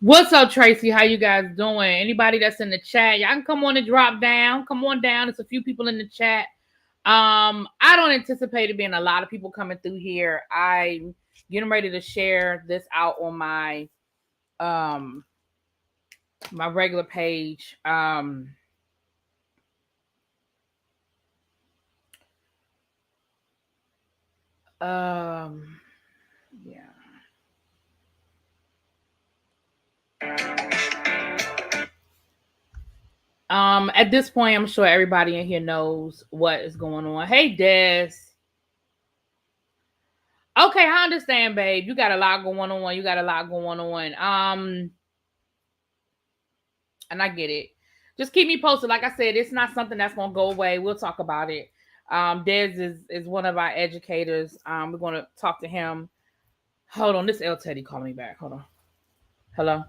What's up, Tracy? How you guys doing? Anybody that's in the chat, y'all can come on and drop down. Come on down. There's a few people in the chat. I don't anticipate it being a lot of people coming through here. I'm getting ready to share this out on um my regular page. Um yeah. At this point, I'm sure everybody in here knows what is going on. Hey, Des. Okay, I understand, babe. You got a lot going on. You got a lot going on. And I get it. Just keep me posted. Like I said, it's not something that's gonna go away. We'll talk about it. Des is one of our educators. We're gonna talk to him. Hold on, this L Teddy calling me back. Hold on. Hello.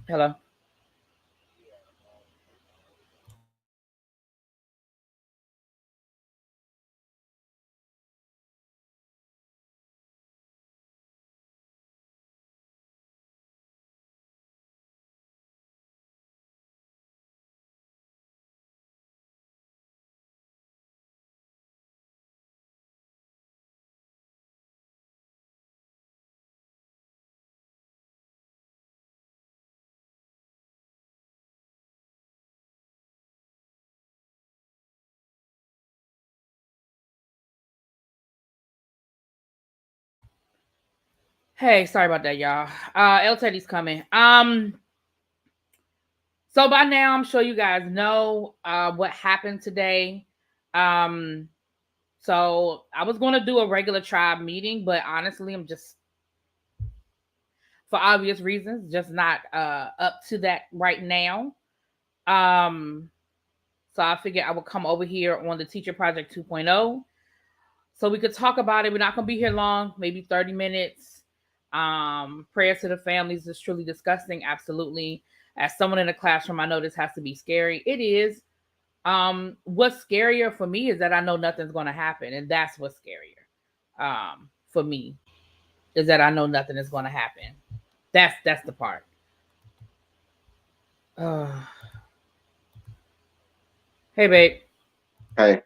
Hello. Hey, sorry about that, y'all. L Teddy's coming. So by now, I'm sure you guys know what happened today. Um, so I was going to do a regular tribe meeting, but honestly, I'm just, for obvious reasons, just not up to that right now. Um, so I figured I would come over here on the Teacher Project 2.0 so we could talk about it. We're not going to be here long, maybe 30 minutes. Prayers to the families is truly disgusting, absolutely. As someone in a classroom, I know this has to be scary. It is. What's scarier for me is that I know nothing's going to happen, and that's what's scarier. For me, is that I know nothing is going to happen. That's the part. Uh, hey, babe. Hey,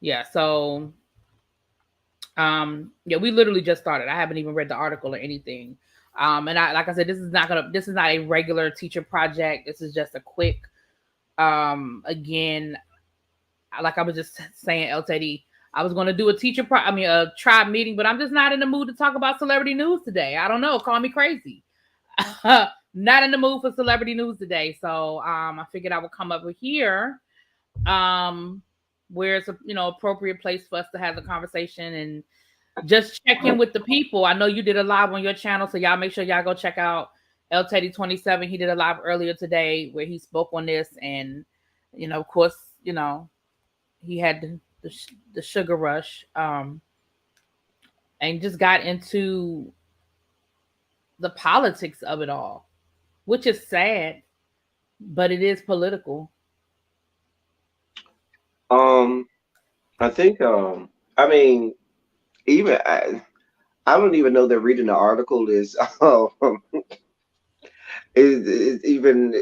Yeah. So, yeah, we literally just started. I haven't even read the article or anything. And I, like I said, this is not a regular teacher project. This is just a quick. Again, like I was just saying, LTD, I was going to do a tribe meeting, but I'm just not in the mood to talk about celebrity news today. I don't know. Call me crazy. Not in the mood for celebrity news today. So I figured I would come over here, um, where it's a appropriate place for us to have the conversation and just check in with the people. I know you did a live on your channel, so y'all make sure y'all go check out El Teddy 27. He did a live earlier today where he spoke on this, and of course, he had the sugar rush, and just got into the politics of it all, which is sad, but it is political. um, I think, I mean, even I don't even know that reading the article is, is even,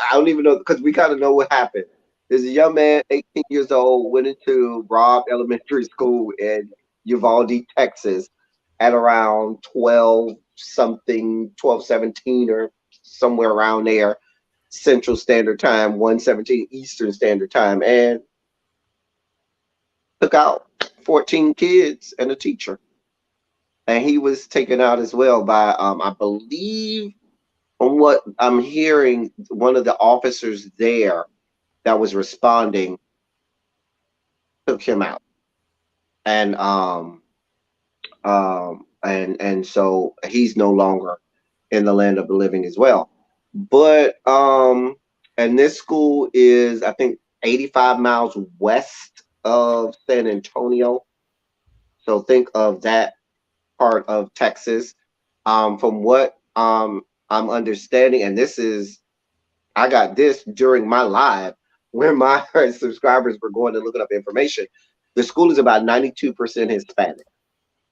I don't even know because we kind of know what happened. There's a young man, 18 years old, went into Robb Elementary School in Uvalde, Texas, at around 12 something, 12:17 or somewhere around there, Central Standard Time, 1:17 Eastern Standard Time, and took out 14 kids and a teacher. And he was taken out as well by, I believe, from what I'm hearing, one of the officers there that was responding took him out. And so he's no longer in the land of the living as well. But and this school is, I think, 85 miles west of San Antonio. So think of that part of Texas. From what I'm understanding, and this is, I got this during my live when my subscribers were going to look up information. The school is about 92% Hispanic.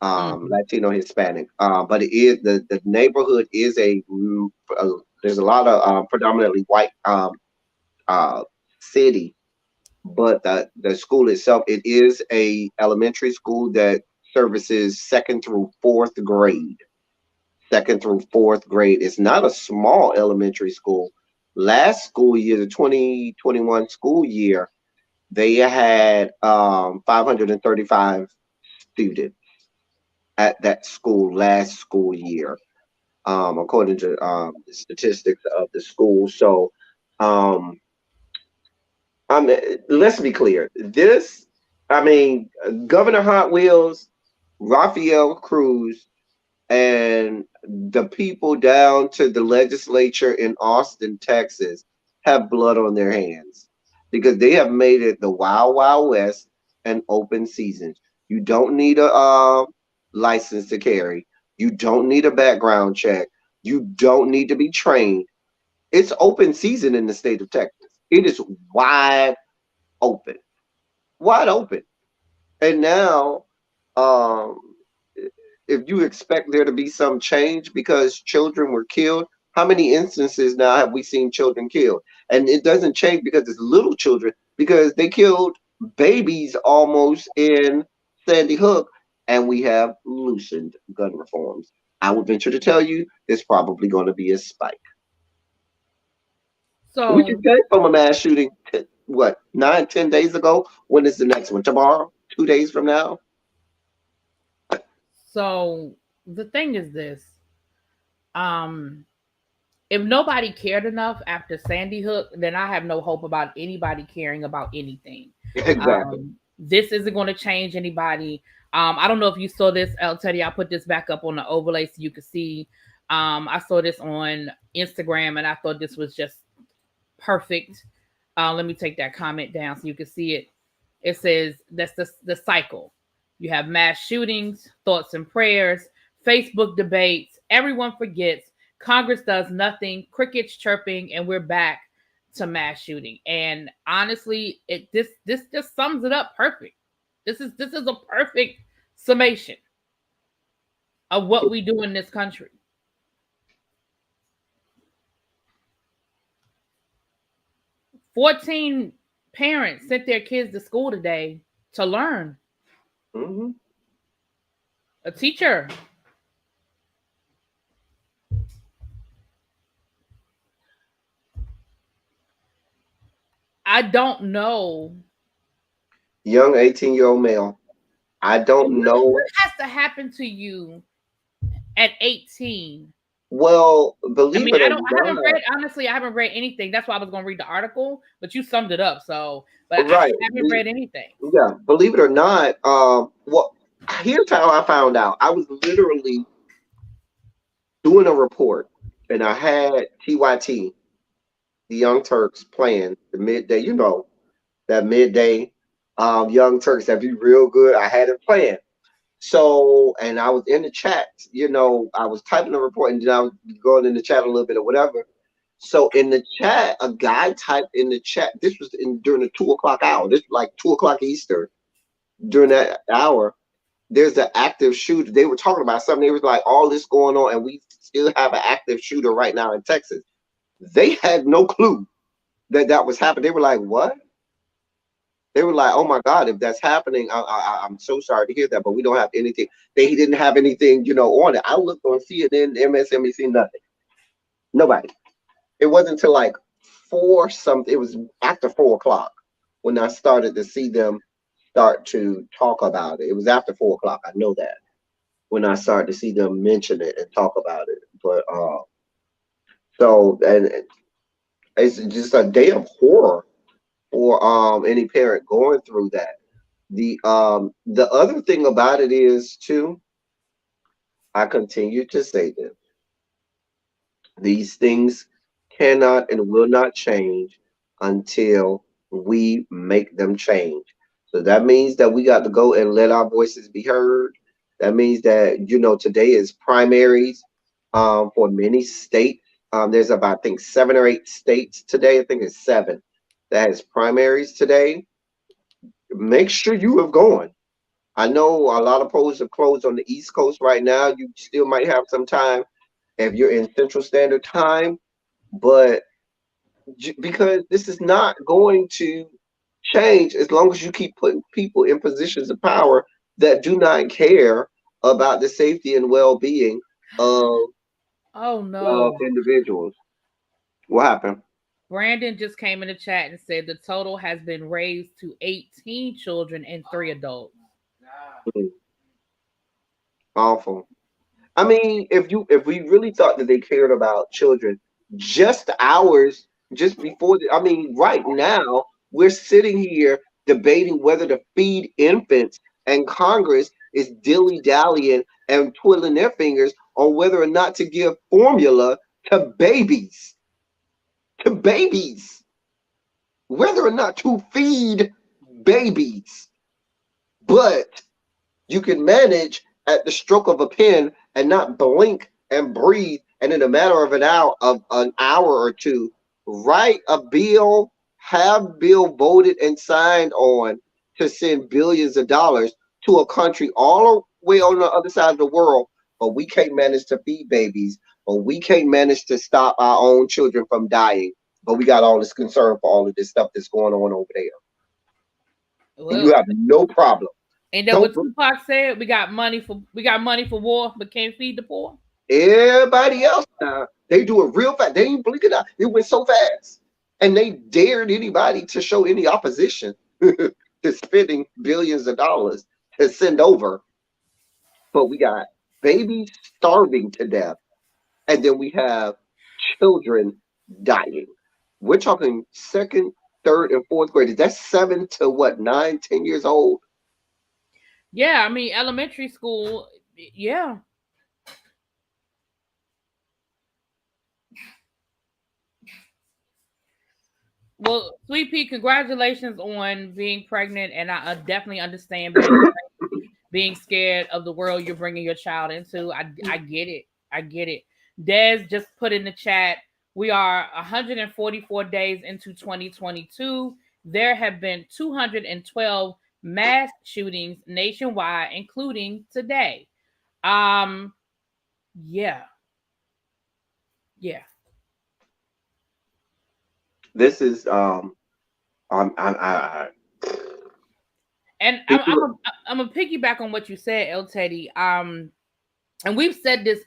Latino Hispanic. But it is the neighborhood is there's a lot of predominantly white uh, city, but the school itself, it is a elementary school that services second through fourth grade. Second through fourth grade. It's not a small elementary school. Last school year, the 2021 school year, they had 535 students at that school last school year, according to the statistics of the school. So, um, let's be clear. Governor Hot Wheels, Rafael Cruz, and the people down to the legislature in Austin, Texas, have blood on their hands because they have made it the Wild Wild West and open seasons. You don't need a license to carry. You don't need a background check. You don't need to be trained. It's open season in the state of Texas. It is wide open, wide open. And now, um, if you expect there to be some change because children were killed, how many instances now have we seen children killed? And it doesn't change because it's little children, because they killed babies almost in Sandy Hook, and we have loosened gun reforms. I would venture to tell you there's probably going to be a spike. We So just came from a mass shooting, what, 9, 10 days ago? When is the next one? Tomorrow? 2 days from now? so the thing is this. Um if nobody cared enough after Sandy Hook, then I have no hope about anybody caring about anything. Exactly. This isn't going to change anybody. I don't know if you saw this, El Teddy. I put this back up on the overlay so you could see. I saw this on Instagram and I thought this was just perfect. Let me take that comment down so you can see it. It says that's the cycle. You have mass shootings, thoughts and prayers, Facebook debates. Everyone forgets. Congress does nothing. Crickets chirping, and we're back to mass shooting. And honestly, this just sums it up perfect. This is a perfect summation of what we do in this country. 14 parents sent their kids to school today to learn. Hmm. A teacher. I don't know. Young 18-year-old male. I don't What know. has to happen to you at 18? Well, I believe mean, it or I haven't not, read, honestly, I haven't read anything. That's why I was going to read the article, but you summed it up. So, but I right? haven't read anything. Yeah, believe it or not, well, here's how I found out. I was literally doing a report, and I had TYT, the Young Turks, playing the midday. You know that midday, Young Turks that be real good. I had it playing. So, and I was in the chat, I was typing a report and then I was going in the chat a little bit or whatever. So in the chat, a guy typed in the chat. This was during the 2 o'clock hour. This was like 2 o'clock Eastern. During that hour, there's an active shooter. They were talking about something. They was like, all this going on, and we still have an active shooter right now in Texas. They had no clue that that was happening. They were like, what? They were like, "Oh my God, if that's happening, I'm so sorry to hear that, but we don't have anything." They didn't have anything, on it. I looked on CNN, MSNBC, nothing, nobody. It wasn't until like four something. It was after 4 o'clock when I started to see them start to talk about it. It was after 4 o'clock. I know that when I started to see them mention it and talk about it. But so and it's just a day of horror for any parent going through that. The other thing about it is too, I continue to say this. These things cannot and will not change until we make them change. So that means that we got to go and let our voices be heard. That means that, today is primaries for many states. There's about, I think, 7 or 8 states today. I think it's seven that has primaries today. Make sure you have gone. I know a lot of polls are closed on the East Coast right now. You still might have some time if you're in Central Standard Time, but because this is not going to change as long as you keep putting people in positions of power that do not care about the safety and well-being of, Oh no. individuals. What happened? Brandon just came in the chat and said the total has been raised to 18 children and 3 adults. Mm, awful. I mean, if we really thought that they cared about children, just hours just before I mean, right now we're sitting here debating whether to feed infants, and Congress is dilly dallying and twiddling their fingers on whether or not to give formula to babies, to babies, whether or not to feed babies. But you can manage at the stroke of a pen and not blink and breathe, and in a matter of an hour or two, write a bill, have bill voted and signed on to send billions of dollars to a country all the way on the other side of the world, but we can't manage to feed babies, but we can't manage to stop our own children from dying. But we got all this concern for all of this stuff that's going on over there. And you Well, have no problem. ain't that Don't what Tupac said? We got money for war, but can't feed the poor. Everybody else now, they do it real fast. They ain't blink it out. It went so fast. And they dared anybody to show any opposition to spending billions of dollars to send over. But we got babies starving to death. And then we have children dying. We're talking second, third, and fourth graders. That's 7 to what, 9, 10 years old? Yeah, I mean elementary school. Yeah. Well, Sweet Pea, congratulations on being pregnant, and I definitely understand being scared of the world you're bringing your child into. I get it. I get it. Des just put in the chat. We are 144 days into 2022. There have been 212 mass shootings nationwide, including today. Um, yeah, yeah. This is I And people. I'm a piggyback on what you said, El Teddy. And we've said this,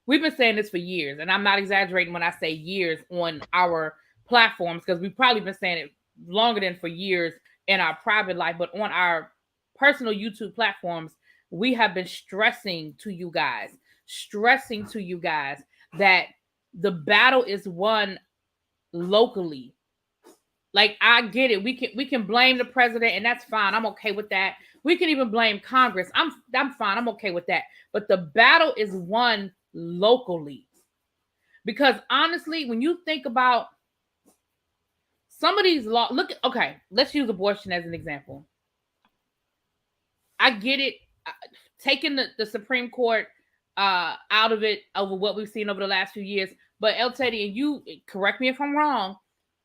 we've been saying this for years, and I'm not exaggerating when I say years on our platforms because we've probably been saying it longer than for years in our private life, but on our personal YouTube platforms, we have been stressing to you guys that the battle is won locally. Like I get it. We can blame the president and that's fine. I'm okay with that. We can even blame Congress. I'm fine. I'm okay with that. But the battle is won locally. Because honestly, when you think about some of these laws, okay, let's use abortion as an example. I get it. Taking the Supreme Court out of it over what we've seen over the last few years. But El Teddy, and you correct me if I'm wrong,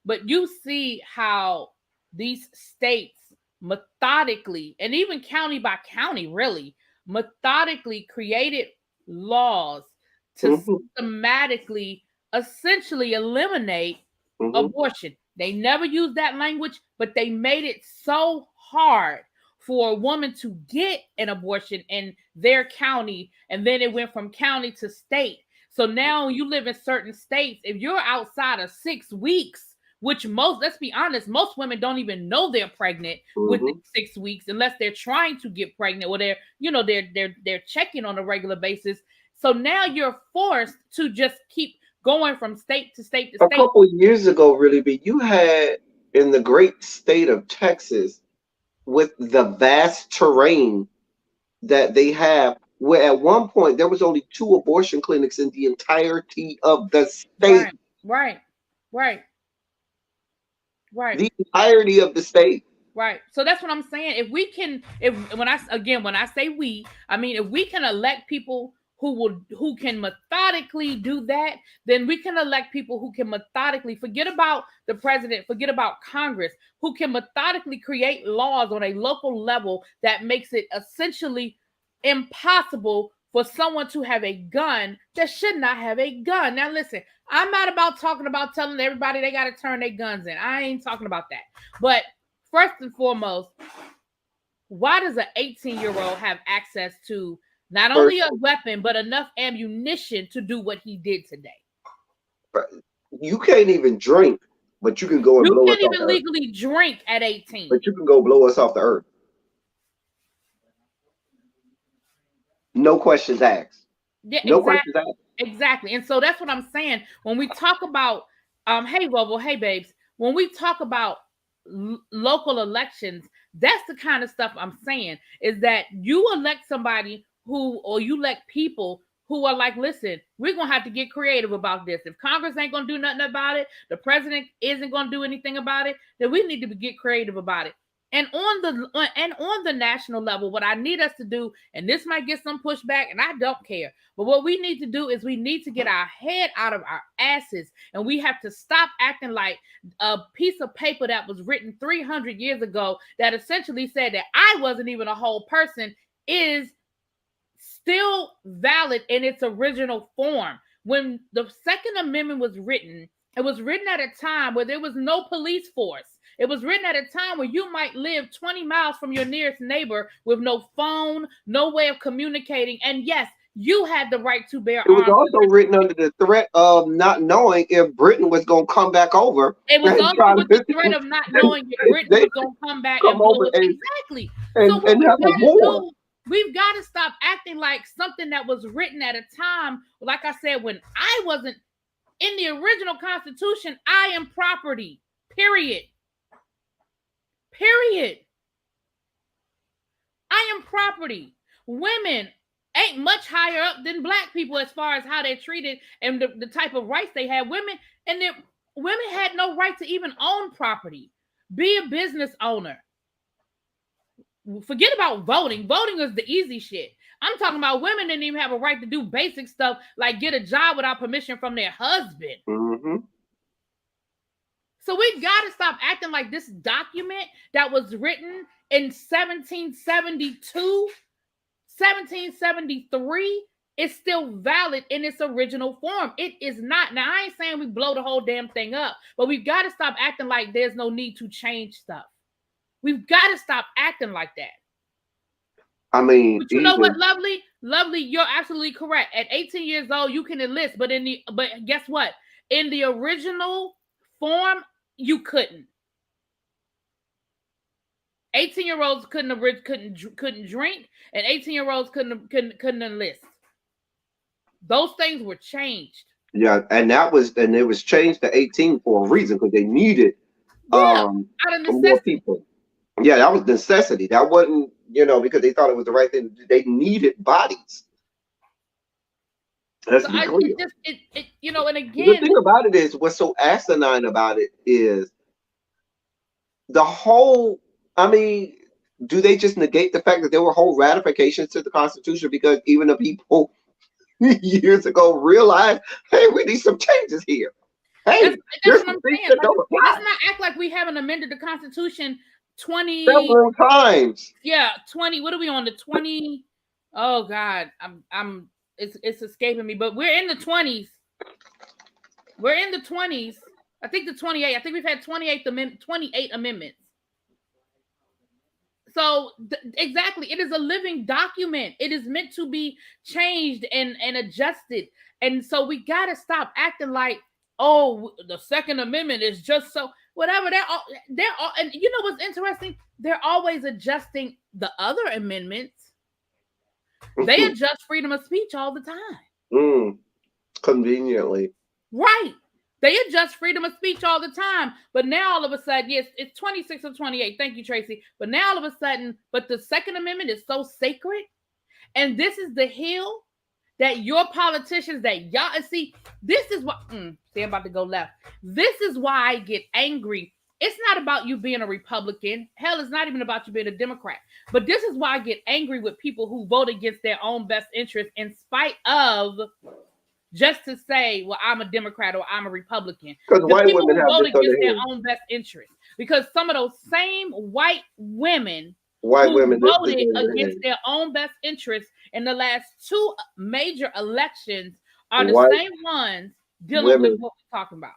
but you see how these states methodically, and even county by county, really methodically created laws to systematically, essentially eliminate abortion. They never used that language, but they made it so hard for a woman to get an abortion in their county, and then it went from county to state. So now you live in certain states, if you're outside of 6 weeks, which let's be honest, most women don't even know they're pregnant within 6 weeks unless they're trying to get pregnant or they're checking on a regular basis. So now you're forced to just keep going from state to state to state. A couple of years ago, really, but you had in the great state of Texas with the vast terrain that they have, where at one point there was only 2 abortion clinics in the entirety of the state. Right. The entirety of the state. Right. So that's what I'm saying. When I say we, I mean if we can elect people who can methodically do that, then we can elect people who can methodically forget about the president, forget about Congress, who can methodically create laws on a local level that makes it essentially impossible for someone to have a gun that should not have a gun. Now, listen, I'm not about talking about telling everybody they got to turn their guns in. I ain't talking about that. But first and foremost, why does an 18-year-old have access to not only a weapon, but enough ammunition to do what he did today? You can't even drink, but you can go and blow us off the earth. You can't even legally drink at 18. But you can go blow us off the earth. No questions asked. Yeah, no exactly. questions asked. Exactly. And so that's what I'm saying. When we talk about, hey, Robo, hey, babes, when we talk about local elections, that's the kind of stuff I'm saying, is that you elect somebody or you elect people who are like, listen, we're going to have to get creative about this. If Congress ain't going to do nothing about it, the president isn't going to do anything about it, then we need to get creative about it. And on the national level, what I need us to do, and this might get some pushback, and I don't care, but what we need to do is we need to get our head out of our asses, and we have to stop acting like a piece of paper that was written 300 years ago that essentially said that I wasn't even a whole person is still valid in its original form. When the Second Amendment was written, it was written at a time where there was no police force. It was written at a time where you might live 20 miles from your nearest neighbor with no phone, no way of communicating. And yes, you had the right to bear arms. It was also written under the threat of not knowing if Britain was going to come back over. It was also with the threat of not knowing if Britain was going to come back and blow it. Exactly. So what we've got to stop acting like something that was written at a time, like I said, when I wasn't in the original Constitution. I am property, period. Period. I am property. Women ain't much higher up than black people as far as how they're treated and the type of rights they had. Women had no right to even own property, be a business owner. Forget about voting. Voting is the easy shit. I'm talking about women didn't even have a right to do basic stuff like get a job without permission from their husband. Mm-hmm. So we got to stop acting like this document that was written in 1772, 1773 is still valid in its original form. It is not. Now, I ain't saying we blow the whole damn thing up, but we've got to stop acting like there's no need to change stuff. We've got to stop acting like that. I mean, but you know what, Lovely? Lovely, you're absolutely correct. At 18 years old, you can enlist, but guess what? In the original form, you couldn't. 18-year-olds couldn't drink, and 18-year-olds couldn't enlist. Those things were changed. Yeah, and it was changed to 18 for a reason, because they needed out of more people. Yeah, that was necessity. That wasn't, because they thought it was the right thing. They needed bodies. Let's be clear. And again, the thing about it is, what's so asinine about it is the whole. I mean, do they just negate the fact that there were whole ratifications to the Constitution because even the people years ago realized, hey, we need some changes here. Hey, that's what I'm saying. Let's not act like we haven't amended the Constitution 20 several times. Yeah, 20. What are we on, the 20? Oh God, it's escaping me, but we're in the 20s. We're in the 20s. I think the 28. I think we've had 28 amendments. So exactly, it is a living document. It is meant to be changed and adjusted. And so we got to stop acting like, oh, the Second Amendment is just so whatever. They're all, and you know what's interesting? They're always adjusting the other amendments. They adjust freedom of speech all the time. Conveniently. Right. They adjust freedom of speech all the time. But now all of a sudden, yes, it's 26 or 28. Thank you, Tracy. But now all of a sudden, but the Second Amendment is so sacred. And this is the hill that your politicians, that y'all see, this is what, see, I'm about to go left. This is why I get angry It's not about you being a Republican. Hell, it's not even about you being a Democrat. But this is why I get angry with people who vote against their own best interest in spite of just to say, well, I'm a Democrat or I'm a Republican. Because The white people women who have vote this on against their their head. own best interest. Because some of those same white women White who women voted against their own best interests in the last 2 major elections are the white same ones dealing women. with what we're talking about.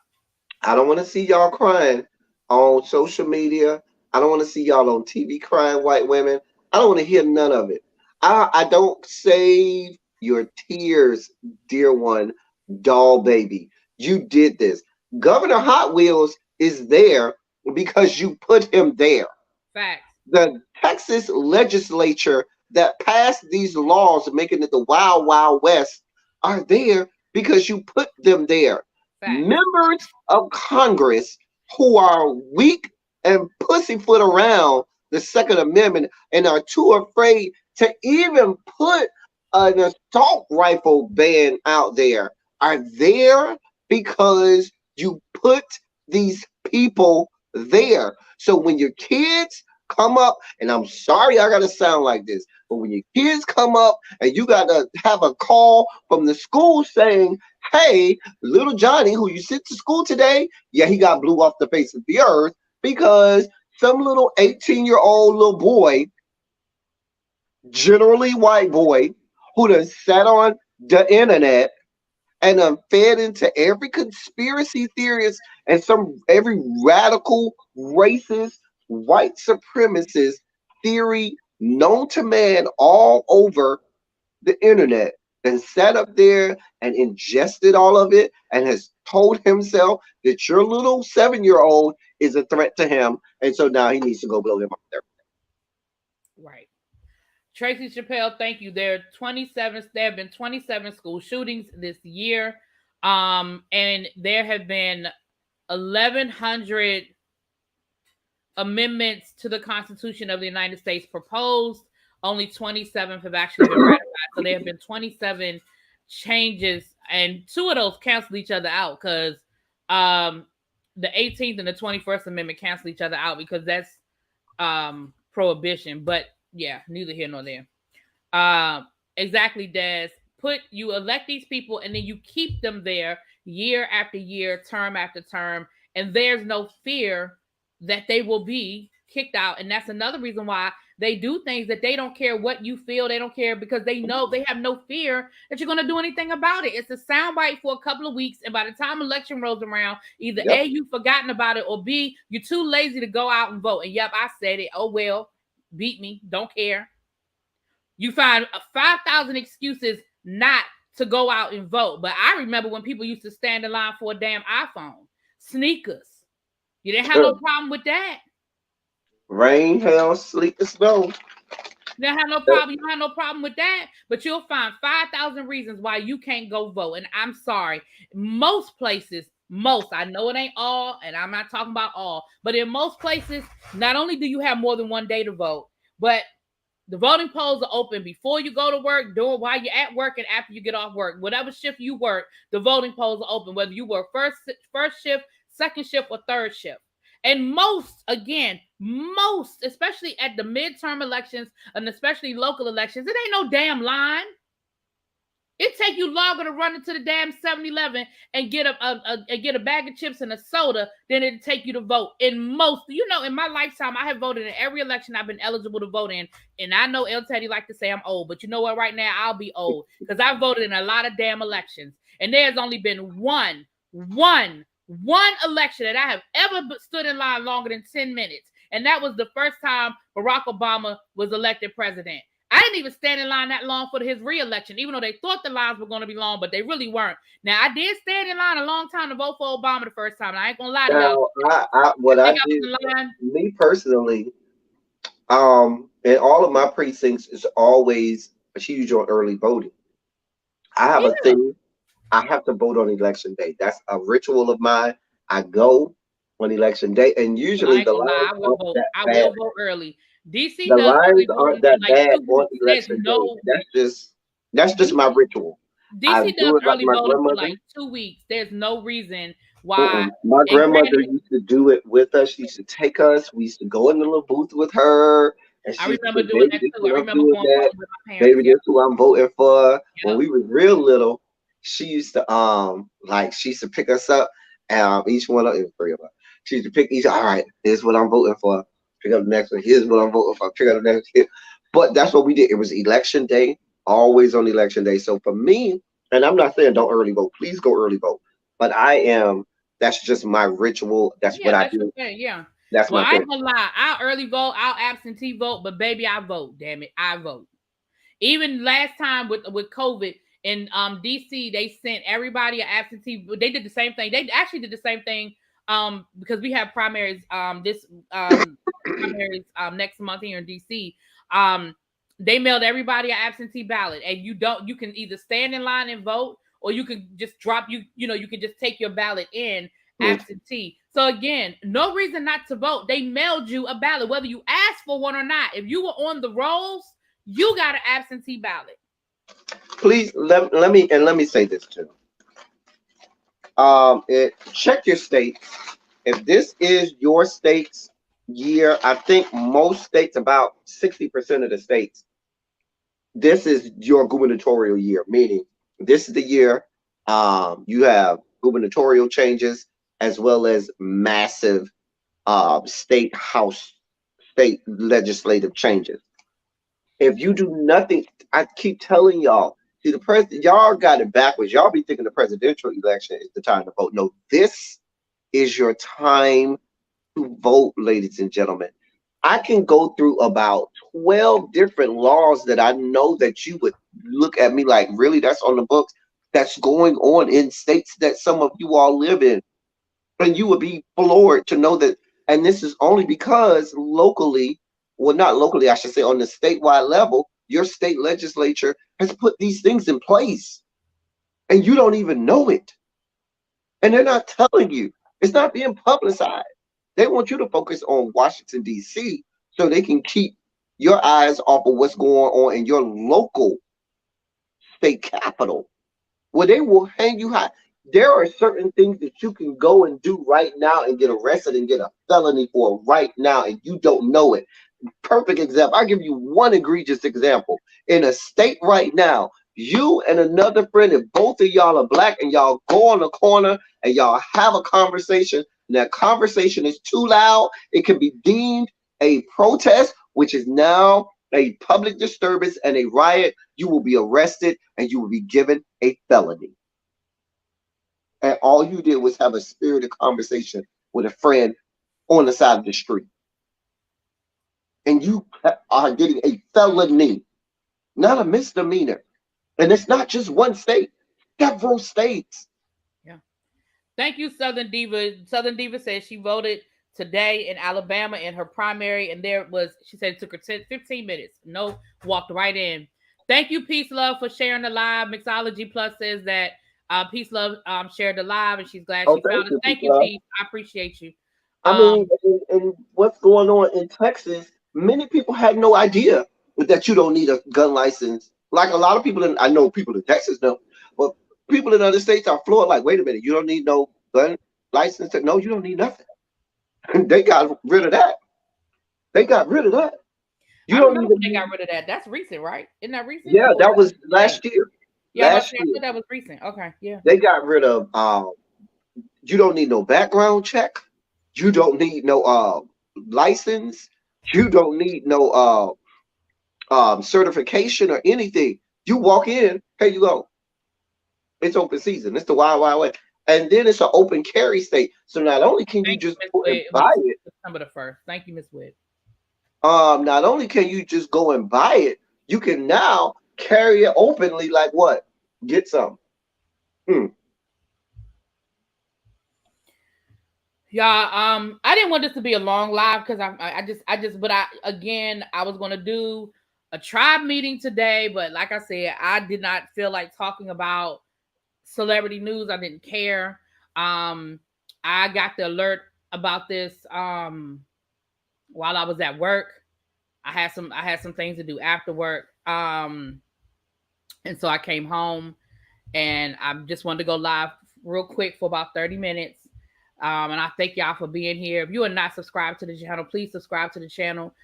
I don't want to see y'all crying on social media. I don't want to see y'all on TV crying, white women. I don't want to hear none of it. I don't save your tears, dear one, doll baby. You did this. Governor Hot Wheels is there because you put him there. Facts. The Texas legislature that passed these laws making it the Wild Wild West are there because you put them there. Facts. Members of Congress who are weak and pussyfoot around the Second Amendment and are too afraid to even put an assault rifle ban out there are there because you put these people there. So when your kids come up, and I'm sorry I gotta sound like this, but when your kids come up and you gotta have a call from the school saying, hey, little Johnny, who you sent to school today, yeah, he got blew off the face of the earth because some little 18-year-old little boy, generally white boy, who done sat on the internet and fed into every conspiracy theorist and every radical racist white supremacist theory known to man all over the internet, and sat up there and ingested all of it and has told himself that your little 7-year-old is a threat to him, and so now he needs to go blow him up there. Right. Tracy Chappelle, thank you. There have been 27 school shootings this year. And there have been 1,100 amendments to the Constitution of the United States proposed. Only 27 have actually been ratified. So there have been 27 changes, and 2 of those cancel each other out because the 18th and the 21st Amendment cancel each other out because that's prohibition. But yeah, neither here nor there. Exactly, Des. You elect these people and then you keep them there year after year, term after term, and there's no fear that they will be kicked out. And that's another reason why they do things that they don't care what you feel. They don't care because they know they have no fear that you're going to do anything about it. It's a soundbite for a couple of weeks. And by the time election rolls around, either A, you've forgotten about it, or B, you're too lazy to go out and vote. And yep, I said it. Oh, well, beat me. Don't care. You find 5,000 excuses not to go out and vote. But I remember when people used to stand in line for a damn iPhone, sneakers. You didn't have no problem with that. Rain, hail, sleet, and snow. You don't have no problem. You don't have no problem with that. But you'll find 5,000 reasons why you can't go vote. And I'm sorry. Most places, I know it ain't all, and I'm not talking about all, but in most places, not only do you have more than one day to vote, but the voting polls are open before you go to work, while you're at work, and after you get off work. Whatever shift you work, the voting polls are open, whether you work first shift, second shift, or third shift. And most, especially at the midterm elections and especially local elections, it ain't no damn line. It take you longer to run into the damn 7-Eleven and get a bag of chips and a soda than it take you to vote. In my lifetime, I have voted in every election I've been eligible to vote in. And I know El Teddy like to say I'm old, but you know what? Right now, I'll be old because I voted in a lot of damn elections. And there's only been one election that I have ever stood in line longer than 10 minutes. And that was the first time Barack Obama was elected president. I didn't even stand in line that long for his re-election, even though they thought the lines were going to be long, but they really weren't. Now, I did stand in line a long time to vote for Obama the first time. And I ain't going to lie to y'all. Me personally, in all of my precincts is always a huge on early voting. I have a thing. I have to vote on election day. That's a ritual of mine. I go on election day, and usually the lines I will vote early. DC the lines aren't that bad on election day. That's just my ritual. DC does early voting for like 2 weeks. There's no reason Why? My And grandmother granted, used to do it with us. She used to take us. We used to go in the little booth with her, and I she used to remember say, doing "Baby, that this is too. I what I'm remember doing going that. voting with my parents. Baby, Yeah, this is who I'm voting for." When yep. we was real little, she used to like she used to pick us up, each one of it was three of us. She used to pick each. All right, here's what I'm voting for. Pick up the next one. Here's what I'm voting for. Pick up the next. Here. But that's what we did. It was election day, always on election day. So for me, and I'm not saying don't early vote. Please go early vote. But I am. That's just my ritual. That's what Yeah, I that's your do. thing. Yeah. That's Well, my I thing. ain't gonna lie. I'll early vote. I'll absentee vote, but baby, I vote. Damn it, I vote. Even last time with COVID in DC, they sent everybody an absentee. They did the same thing. They actually did the same thing because we have primaries this primaries next month here in DC. Um, they mailed everybody an absentee ballot, and you can either stand in line and vote, or you can just drop you can just take your ballot in Hmm. absentee. So again, no reason not to vote. They mailed you a ballot, whether you asked for one or not. If you were on the rolls, you got an absentee ballot. Please let me say this too. Check your state. If this is your state's year, I think most states, about 60% of the states, this is your gubernatorial year, meaning this is the year you have gubernatorial changes as well as massive state legislative changes. If you do nothing, I keep telling y'all, see the president, y'all got it backwards. Y'all be thinking the presidential election is the time to vote. No, this is your time to vote, ladies and gentlemen. I can go through about 12 different laws that I know that you would look at me like, really, that's on the books, that's going on in states that some of you all live in. And you would be floored to know that. And this is only because locally, well, not locally, I should say, on the statewide level, your state legislature has put these things in place and you don't even know it. And they're not telling you, it's not being publicized. They want you to focus on Washington, D.C., so they can keep your eyes off of what's going on in your local state capital, where they will hang you high. There are certain things that you can go and do right now and get arrested and get a felony for right now, and you don't know it. Perfect example. I'll give you one egregious example. In a state right now, you and another friend, if both of y'all are black and y'all go on a corner and y'all have a conversation, and that conversation is too loud, it can be deemed a protest, which is now a public disturbance and a riot. You will be arrested and you will be given a felony. And all you did was have a spirited conversation with a friend on the side of the street. And you are getting a felony, not a misdemeanor. And it's not just one state, several states. Yeah. Thank you, Southern Diva. Southern Diva says she voted today in Alabama in her primary, and she said it took her 15 minutes. No, walked right in. Thank you, Peace Love, for sharing the live. Mixology Plus says that Peace Love shared the live, and she's glad Oh, she thank found us. you, Thank you, people. Peace. I appreciate you. I mean, and what's going on in Texas, many people had no idea that you don't need a gun license. Like a lot of people, I know people in Texas know, but people in other states are floored like, wait a minute, you don't need no gun license? No, you don't need nothing. They got rid of that. They got rid of that. You I don't remember even when they got need, rid of that. That's recent, right? Isn't that recent? yeah, Or is that was that today? last year. Yeah, I'm about to Last say, I year. thought that was recent. Okay, yeah. They got rid of you don't need no background check. You don't need no license. You don't need no certification or anything. You walk in, here you go. It's open season. It's the wild, wild west. And then it's an open carry state. So not only can you Thank you, just Miss go and Witt. It buy was it, September the 1st. Thank you, Miss Witt. not only can you just go and buy it, you can now carry it openly. Like what? Get some. Hmm. Yeah, I didn't want this to be a long live because but I was gonna do a tribe meeting today, but like I said, I did not feel like talking about celebrity news. I didn't care. I got the alert about this while I was at work. I had some things to do after work. And so I came home and I just wanted to go live real quick for about 30 minutes. And I thank y'all for being here. If you are not subscribed to the channel, please subscribe to the channel.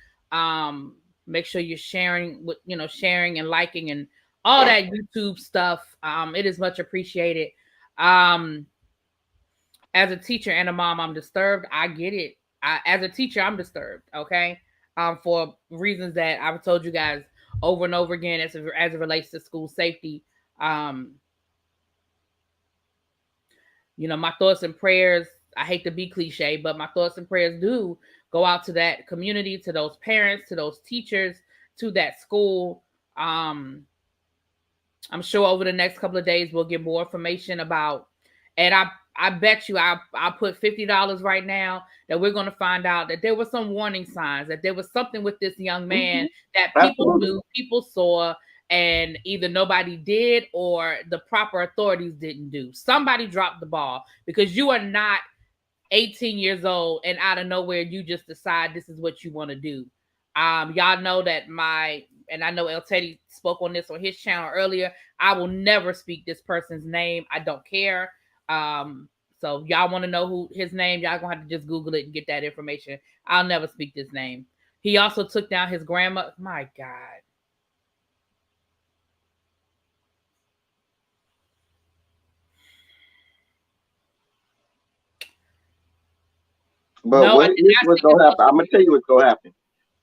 Make sure you're sharing with, sharing and liking and all that YouTube stuff. It is much appreciated. As a teacher and a mom, I'm disturbed. I get it. As a teacher, I'm disturbed. Okay. For reasons that I've told you guys over and over again as it relates to school safety. My thoughts and prayers, I hate to be cliche, but my thoughts and prayers do go out to that community, to those parents, to those teachers, to that school. I'm sure over the next couple of days we'll get more information about, and I bet you I'll put $50 right now that we're going to find out that there were some warning signs, that there was something with this young man that people knew, people saw, and either nobody did or the proper authorities didn't do. Somebody dropped the ball, because you are not 18 years old and out of nowhere you just decide this is what you want to do. Y'all know that and I know El Teddy spoke on this on his channel earlier. I will never speak this person's name. I don't care. So y'all want to know who his name, y'all gonna have to just Google it and get that information. I'll never speak this name. He also took down his grandma. My God. But no, what's gonna happen? I'm gonna tell you what's gonna happen.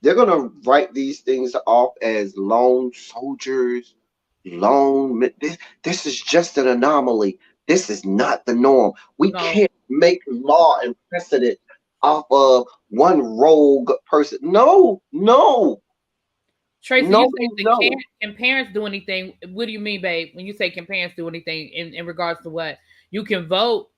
They're gonna write these things off as lone soldiers, this is just an anomaly. This is not the norm. We can't make law and precedent off of one rogue person. No. Tracy, you say can parents do anything? What do you mean, babe? When you say can parents do anything in regards to what? You can vote.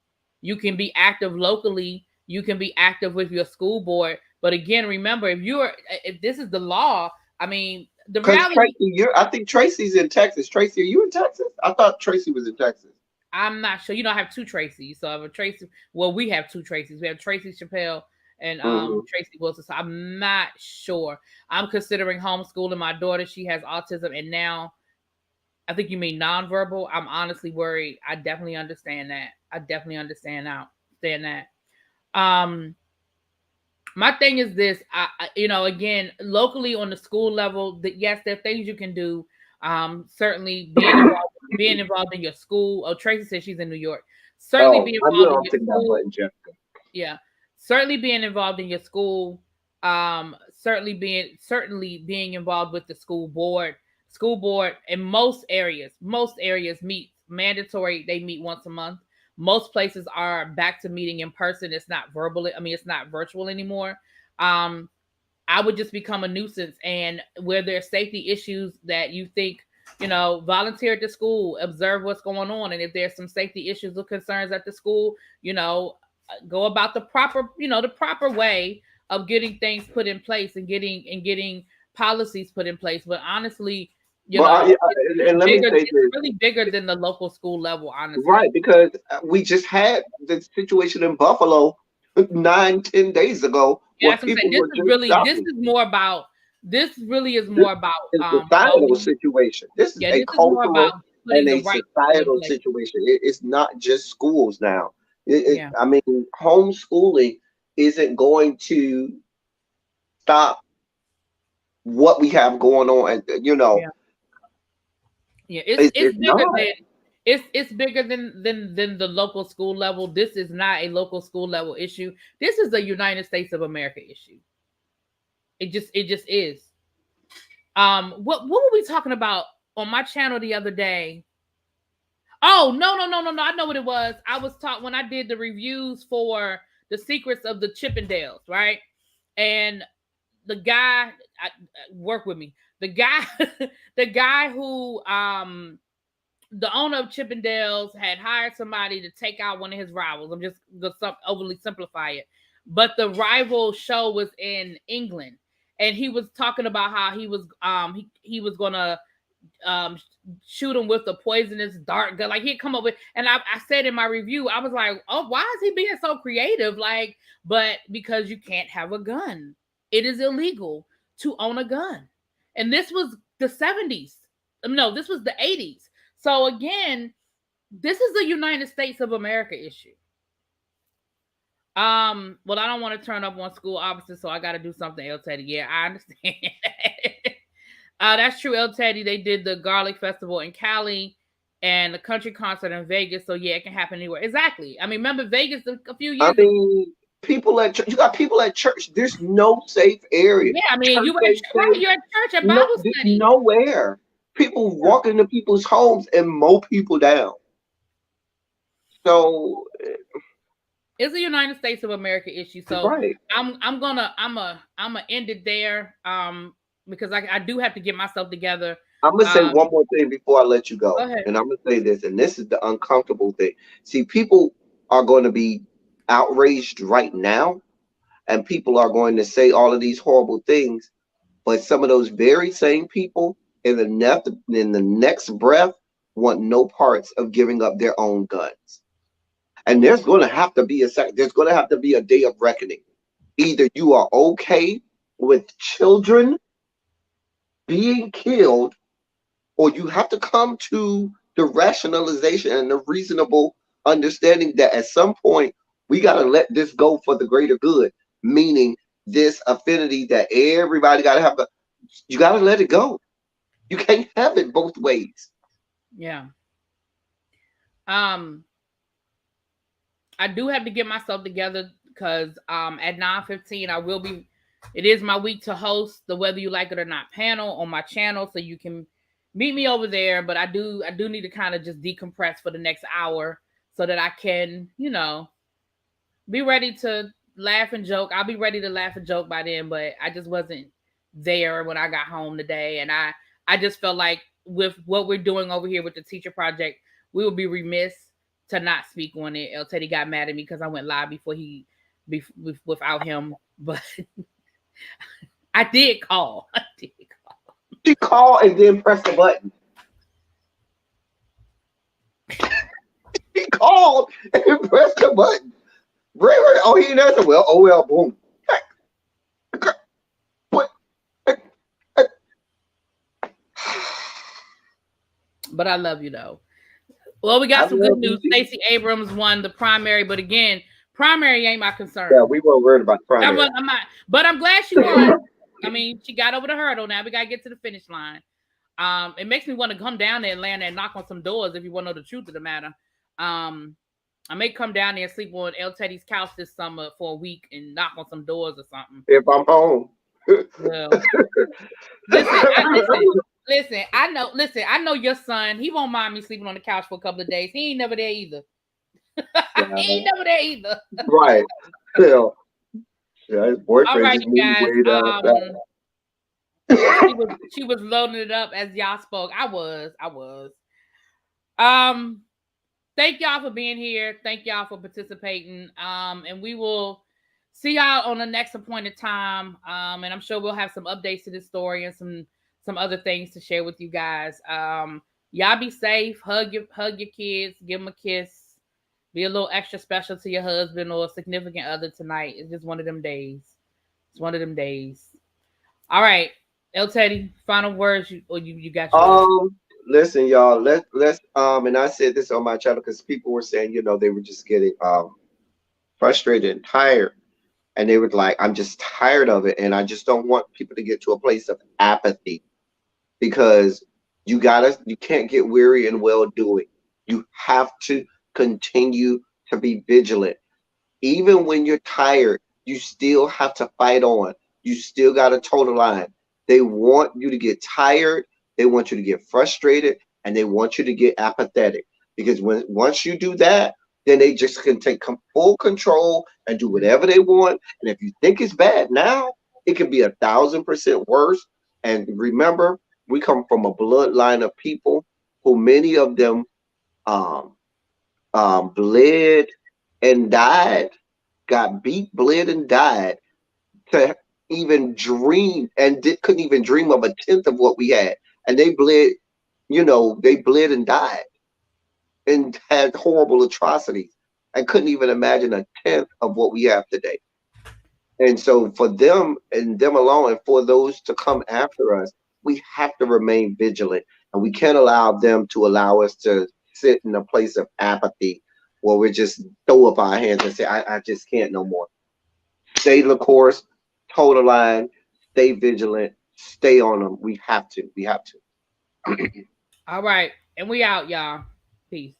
You can be active locally. You can be active with your school board. But again, remember, if this is the law, I mean, the reality. Tracy, I think Tracy's in Texas. Tracy, are you in Texas? I thought Tracy was in Texas. I'm not sure. I have two Tracys. So I have a Tracy. Well, we have two Tracys. We have Tracy Chappelle and Tracy Wilson. So I'm not sure. I'm considering homeschooling my daughter. She has autism, and now I think you mean nonverbal. I'm honestly worried. I definitely understand that. My thing is this, again, locally on the school level, yes, there are things you can do. Certainly being involved in your school. Oh, Tracy says she's in New York. Certainly being involved in your school. Yeah. Certainly being involved in your school. Certainly being involved with the school board. School board in most areas meet mandatory. They meet once a month. Most places are back to meeting in person. It's not verbal. I mean, it's not virtual anymore. I would just become a nuisance, and where there's safety issues that you think, volunteer at the school, observe what's going on. And if there's some safety issues or concerns at the school, go about the proper way of getting things put in place and getting policies put in place. But honestly, it's really bigger than the local school level, honestly. Right, because we just had the situation in Buffalo 9-10 days ago. Yeah, this really is more about a societal situation. This is a cultural and a societal situation. It's not just schools now. I mean, homeschooling isn't going to stop what we have going on. It's bigger than the local school level. This is not a local school level issue. This is a United States of America issue. It just is. What were we talking about on my channel the other day? Oh, no. I know what it was. I was taught when I did the reviews for The Secrets of the Chippendales, right? And the guy work with me. The guy who the owner of Chippendales had hired somebody to take out one of his rivals. I'm just going to overly simplify it. But the rival show was in England. And he was talking about how he was going to shoot him with the poisonous dart gun. Like he'd come up with, and I said in my review, I was like, oh, why is he being so creative? But because you can't have a gun. It is illegal to own a gun. And this was the 70s. No, this was the 80s. So again, this is the United States of America issue. Well, I don't want to turn up on school officers, so I got to do something, El Teddy. Yeah, I understand. That's true, El Teddy. They did the Garlic Festival in Cali and the country concert in Vegas. So yeah, it can happen anywhere. Exactly. I mean, remember Vegas a few I years ago? mean, people at church, you got people at church. There's no safe area. Yeah, I mean, Church you were at ain't right. safe. You're at church at No, Bible there's study. nowhere. People walk into people's homes and mow people down. So, It's a United States of America issue. So right. I'm gonna end it there. Because I do have to get myself together. I'm gonna say Um, one more thing before I let you go go, ahead. and I'm gonna say this, and this is the uncomfortable thing. See, people are going to be outraged right now, and people are going to say all of these horrible things, but some of those very same people in the next breath want no parts of giving up their own guns. And there's going to have to be there's going to have to be a day of reckoning. Either you are okay with children being killed, or you have to come to the rationalization and the reasonable understanding that at some point we got to let this go for the greater good, meaning this affinity that everybody got to have. You got to let it go. You can't have it both ways. Yeah. Um, I do have to get myself together because at 9:15 I will be. It is my week to host the Whether You Like It or Not panel on my channel, so you can meet me over there. But I do need to kind of just decompress for the next hour so that I can, be ready to laugh and joke. I'll be ready to laugh and joke by then, but I just wasn't there when I got home today, and I just felt like with what we're doing over here with the teacher project, we would be remiss to not speak on it. El Teddy got mad at me because I went live without him, but I did call. I did call. She called and then pressed the button. He called and pressed the button. Ray, oh, he didn't answer. Well, oh well, boom. What? But I love you though. Well, we got some good news. Stacey Abrams won the primary, but again, primary ain't my concern. Yeah, we weren't worried about primary. I'm not, but I'm glad she won. I mean, she got over the hurdle. Now we gotta get to the finish line. It makes me want to come down to Atlanta and knock on some doors if you want to know the truth of the matter. I may come down there and sleep on El Teddy's couch this summer for a week and knock on some doors or something. If I'm home. Well, listen, I know your son. He won't mind me sleeping on the couch for a couple of days. He ain't never there either. He ain't never there either. Right. Yeah, his boyfriend. All right, you guys. She was loading it up as y'all spoke. I was. Thank y'all for being here. Thank y'all for participating. And we will see y'all on the next appointed time. And I'm sure we'll have some updates to this story and some other things to share with you guys. Y'all be safe. Hug your kids. Give them a kiss. Be a little extra special to your husband or significant other tonight. It's just one of them days. It's one of them days. All right, El Teddy, final words. You got your listen, y'all. Let's and I said this on my channel because people were saying, they were just getting frustrated and tired, and they were like, I'm just tired of it, and I just don't want people to get to a place of apathy, because you can't get weary in well doing. You have to continue to be vigilant. Even when you're tired, you still have to fight on. You still got to toe the line. They want you to get tired. They want you to get frustrated, and they want you to get apathetic, because once you do that, then they just can take full control and do whatever they want. And if you think it's bad now, it can be 1,000% worse. And remember, we come from a bloodline of people who many of them bled and died, got beat, bled and died to even dream, and couldn't even dream of 1/10 of what we had. And they bled, they bled and died and had horrible atrocities and couldn't even imagine 1/10 of what we have today. And so for them and them alone, and for those to come after us, we have to remain vigilant, and we can't allow them to allow us to sit in a place of apathy where we just throw up our hands and say, I just can't no more. Stay the course, toe the line, stay vigilant, stay on them. We have to. We have to. All right. And we out, y'all. Peace.